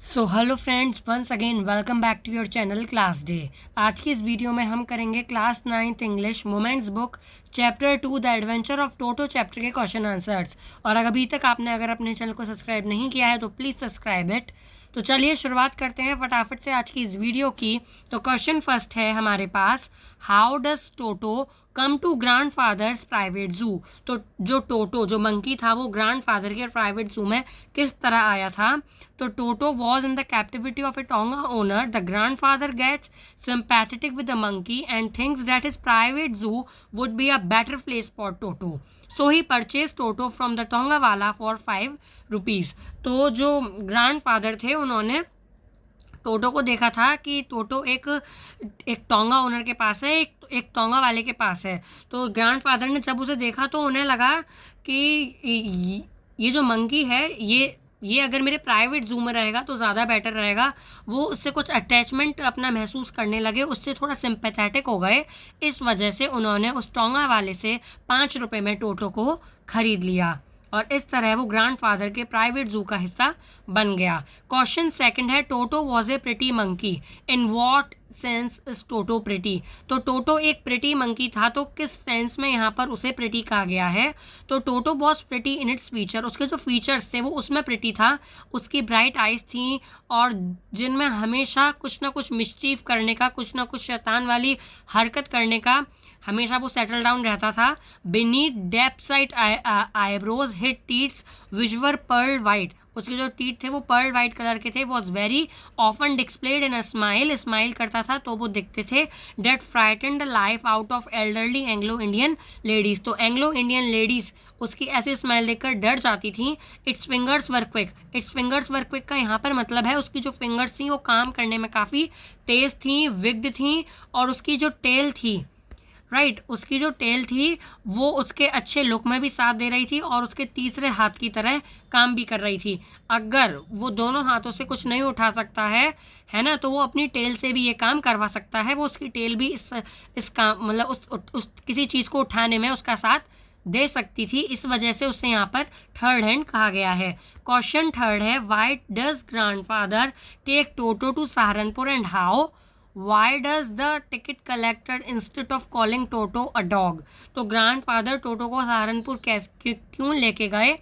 So hello friends, once again welcome back to your channel class day. आज की इस video में हम करेंगे class 9th English women's book chapter 2 the adventure of Toto chapter के question answers. और अभी तक आपने अगर अपने चैनल को सब्सक्राइब नहीं किया है तो प्लीज़ सब्सक्राइब इट। तो चलिए शुरुआत करते हैं फटाफट से आज की इस वीडियो की। तो क्वेश्चन फर्स्ट है हमारे पास, how does Toto come to grandfather's private zoo. तो जो टोटो जो मंकी था वो ग्रैंड फादर के प्राइवेट जू में किस तरह आया था। तो Toto was in the captivity of a tonga owner. The grandfather gets sympathetic with the monkey and thinks that his private zoo would be a better place for Toto. So he purchased Toto from the Tongawala for 5 rupees. तो जो grand father थे उन्होंने टोटो को देखा था कि टोटो एक tonga owner के पास है, एक टोंगा वाले के पास है। तो ग्रैंड फादर ने जब उसे देखा तो उन्हें लगा कि ये जो मंकी है ये अगर मेरे प्राइवेट जू में रहेगा तो ज़्यादा बेटर रहेगा। वो उससे कुछ अटैचमेंट अपना महसूस करने लगे, उससे थोड़ा सिंपैथेटिक हो गए। इस वजह से उन्होंने उस टोंगा वाले से 5 रुपये में टोटो को खरीद लिया और इस तरह वो ग्रैंड फादर के प्राइवेट जू का हिस्सा बन गया। क्वेश्चन सेकंड है, Toto was a pretty monkey. In what sense is toto pretty. तो टोटो एक प्रिटी मंकी था, तो किस सेंस में यहाँ पर उसे प्रिटी कहा गया है। तो Toto was pretty in its feature. उसके जो फीचर्स थे वो उसमें प्रिटी था। उसकी ब्राइट आइज थी और जिनमें हमेशा कुछ ना कुछ मिस्चीफ करने का, कुछ ना कुछ शैतान वाली हरकत करने का हमेशा वो सेटल डाउन रहता था। Beneath deep set eyebrows hid teeths which were pearl white. उसके जो टीथ थे वो पर्ल वाइट कलर के थे। Was very often displayed in a smile. Smile करता था तो वो दिखते थे। That frighten the life out of elderly Anglo Indian ladies. तो एंग्लो इंडियन लेडीज उसकी ऐसी स्माइल देखकर डर जाती थी। Its fingers were quick. Its fingers were quick का यहाँ पर मतलब है उसकी जो फिंगर्स थी वो काम करने में काफ़ी तेज़ थी, विग्ड थी। और उसकी जो टेल थी, उसकी जो टेल थी वो उसके अच्छे लुक में भी साथ दे रही थी और उसके तीसरे हाथ की तरह काम भी कर रही थी। अगर वो दोनों हाथों से कुछ नहीं उठा सकता है ना, तो वो अपनी टेल से भी ये काम करवा सकता है। वो उसकी टेल भी इस काम मतलब उस किसी चीज़ को उठाने में उसका साथ दे सकती थी। इस वजह से उसे यहाँ पर थर्ड हैंड कहा गया है। क्वेश्चन थर्ड है, why does grandfather take Toto to Saharanpur and how. Why does the ticket collector instead of calling Toto a dog। तो ग्रैंड फादर टोटो को सहारनपुर क्यों लेके गए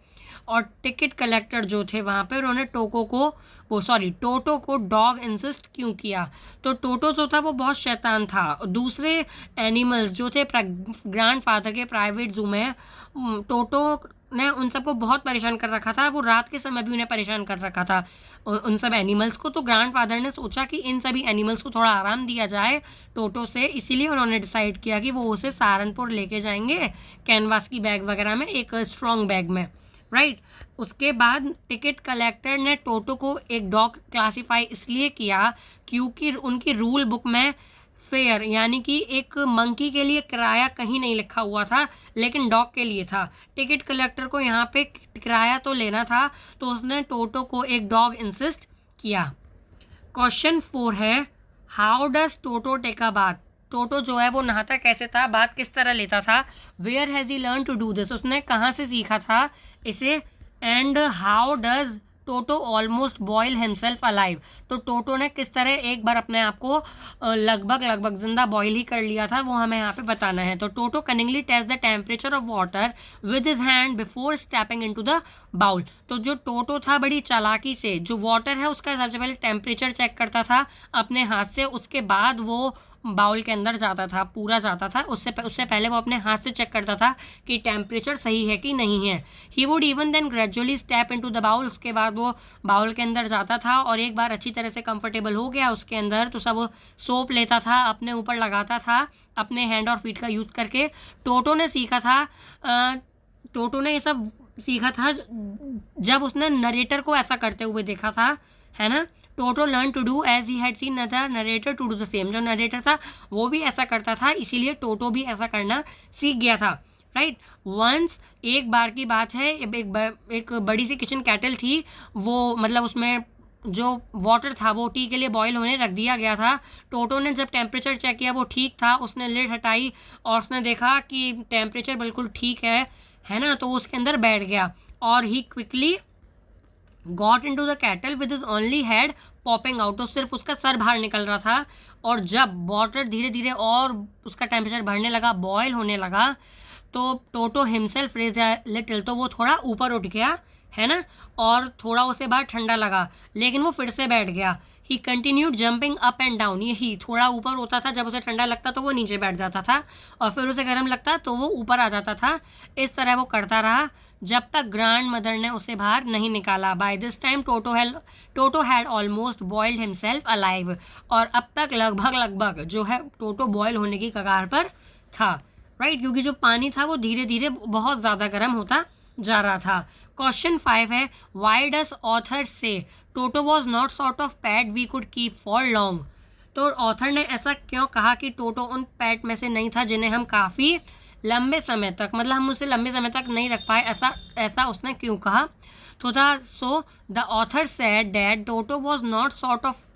और टिकट कलेक्टर जो थे वहाँ पे उन्होंने टोटो को डॉग इंसिस्ट क्यों किया। तो टोटो जो था वो बहुत शैतान था। दूसरे एनिमल्स जो थे ग्रैंड फादर के प्राइवेट जू में, टोटो ने उन सबको बहुत परेशान कर रखा था। वो रात के समय भी उन्हें परेशान कर रखा था उन सब एनिमल्स को। तो ग्रैंड फादर ने सोचा कि इन सभी एनिमल्स को थोड़ा आराम दिया जाए टोटो से, इसीलिए उन्होंने डिसाइड किया कि वो उसे सहारनपुर लेके जाएंगे कैनवास की बैग वगैरह में, एक स्ट्रॉन्ग बैग में। उसके बाद टिकट कलेक्टर ने टोटो को एक डॉग क्लासीफाई इसलिए किया क्योंकि उनकी रूल बुक में फेयर यानी कि एक मंकी के लिए किराया कहीं नहीं लिखा हुआ था, लेकिन डॉग के लिए था। टिकट कलेक्टर को यहाँ पे किराया तो लेना था, तो उसने टोटो को एक डॉग इंसिस्ट किया। क्वेश्चन 4 है, how does Toto take a bath. Toto जो है वो नहाता कैसे था, बात किस तरह लेता था। Where has he learn to do this, उसने कहाँ से सीखा था इसे। And how does Toto almost boil himself alive. तो टोटो ने किस तरह एक बार अपने आप को लगभग जिंदा बॉयल ही कर लिया था, वो हमें यहाँ पे बताना है। तो Toto cunningly test the temperature of water with his hand before stepping into the bowl. तो जो टोटो था बड़ी चालाकी से जो वाटर है उसका सबसे पहले टेम्परेचर चेक करता था अपने हाथ से, उसके बाद वो बाउल के अंदर जाता था, पूरा जाता था। उससे पहले वो अपने हाथ से चेक करता था कि टेम्परेचर सही है कि नहीं है। He would even then gradually step into the bowl. उसके बाद वो बाउल के अंदर जाता था और एक बार अच्छी तरह से कंफर्टेबल हो गया उसके अंदर तो सब सोप लेता था, अपने ऊपर लगाता था अपने हैंड और फीट का यूज़ करके। टोटो ने ये सब सीखा था जब उसने नरेटर को ऐसा करते हुए देखा था, है ना। Toto learn to do as he had seen other narrator to do the same. जो नरेटर था वो भी ऐसा करता था, इसीलिए टोटो भी ऐसा करना सीख गया था। वंस एक बार की बात है, एक बड़ी सी किचन कैटल थी, वो मतलब उसमें जो वाटर था वो टी के लिए बॉईल होने रख दिया गया था। टोटो ने जब टेम्परेचर चेक किया वो ठीक था, उसने लिड हटाई और उसने देखा कि टेम्परेचर बिल्कुल ठीक है ना, तो उसके अंदर बैठ गया और he quickly got into the kettle with his only head popping out, तो सिर्फ उसका सर बाहर निकल रहा था। और जब वाटर धीरे धीरे और उसका टेम्परेचर बढ़ने लगा, बॉयल होने लगा, तो टोटो हिमसेल्फ रेज्ड अ लिटिल, तो वो थोड़ा ऊपर उठ गया, है ना, और थोड़ा उसे बाहर ठंडा लगा, लेकिन वो फिर से बैठ गया। ही continued jumping up and down, यही थोड़ा ऊपर होता था, जब उसे ठंडा लगता तो वो नीचे बैठ जाता था, और फिर उसे गर्म लगता तो वो ऊपर आ जाता था। इस तरह वो करता रहा जब तक ग्रैंड मदर ने उसे बाहर नहीं निकाला। By this time Toto had almost boiled himself alive, और अब तक लगभग जो है टोटो बॉयल होने की कगार पर था, राइट, क्योंकि जो पानी था वो धीरे धीरे बहुत ज़्यादा गर्म होता जा रहा था। क्वेश्चन 5 है, why does author say Toto was not sort of pet we could keep for long, तो ऑथर ने ऐसा क्यों कहा कि टोटो उन पैट में से नहीं था जिन्हें हम काफ़ी लंबे समय तक, मतलब हम उसे लंबे समय तक नहीं रख पाए, ऐसा उसने क्यों कहा। तो the author said that toto was not sort of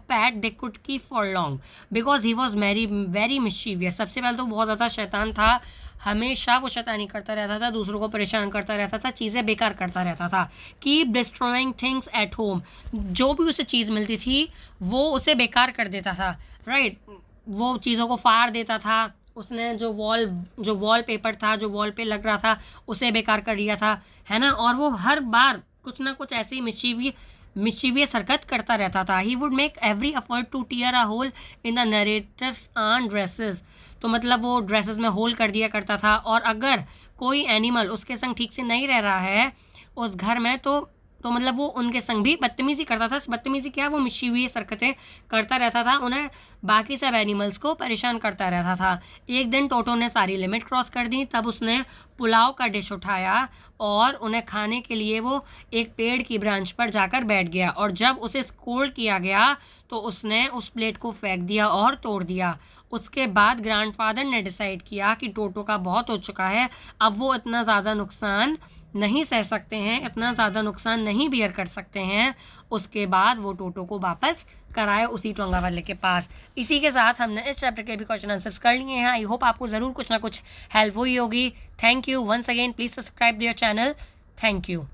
PAT they could keep for long because he was very mischievous. सबसे पहले तो बहुत ज़्यादा शैतान था, हमेशा वो शैतानी करता रहता था, दूसरों को परेशान करता रहता था, चीज़ें बेकार करता रहता था। Keep destroying things at home, जो भी उसे चीज़ मिलती थी वो उसे बेकार कर देता था, राइट, वो चीज़ों को फाड़ देता था। उसने जो वॉल पेपर था, जो वॉल पे लग रहा था, उसे बेकार कर दिया था, है ना, और वो हर बार कुछ ना कुछ ऐसी मिस्चीवियस हरकत करता रहता था। He would make every effort to tear a hole in the narrator's own dresses, तो मतलब वो ड्रेसेस में होल कर दिया करता था, और अगर कोई एनिमल उसके संग ठीक से नहीं रह रहा है उस घर में, तो मतलब वो उनके संग भी बदतमीज़ी करता था। बदतमीज़ी क्या, वो मिस्चीवियस हरकतें करता रहता था, उन्हें बाकी सब एनिमल्स को परेशान करता रहता था। एक दिन टोटो ने सारी लिमिट क्रॉस कर दी, तब उसने पुलाव का डिश उठाया और उन्हें खाने के लिए वो एक पेड़ की ब्रांच पर जाकर बैठ गया, और जब उसे स्कोल्ड किया गया तो उसने उस प्लेट को फेंक दिया और तोड़ दिया। उसके बाद ग्रैंडफादर ने डिसाइड किया कि टोटो का बहुत हो चुका है, अब वो इतना ज़्यादा नुकसान नहीं सह सकते हैं, इतना ज़्यादा नुकसान नहीं बियर कर सकते हैं। उसके बाद वो टोटो को वापस कराए उसी टोंगा वाले के पास। इसी के साथ हमने इस चैप्टर के भी क्वेश्चन आंसर्स कर लिए हैं। आई होप आपको ज़रूर कुछ ना कुछ हेल्प हुई होगी। Thank you once again, please subscribe their channel. Thank you.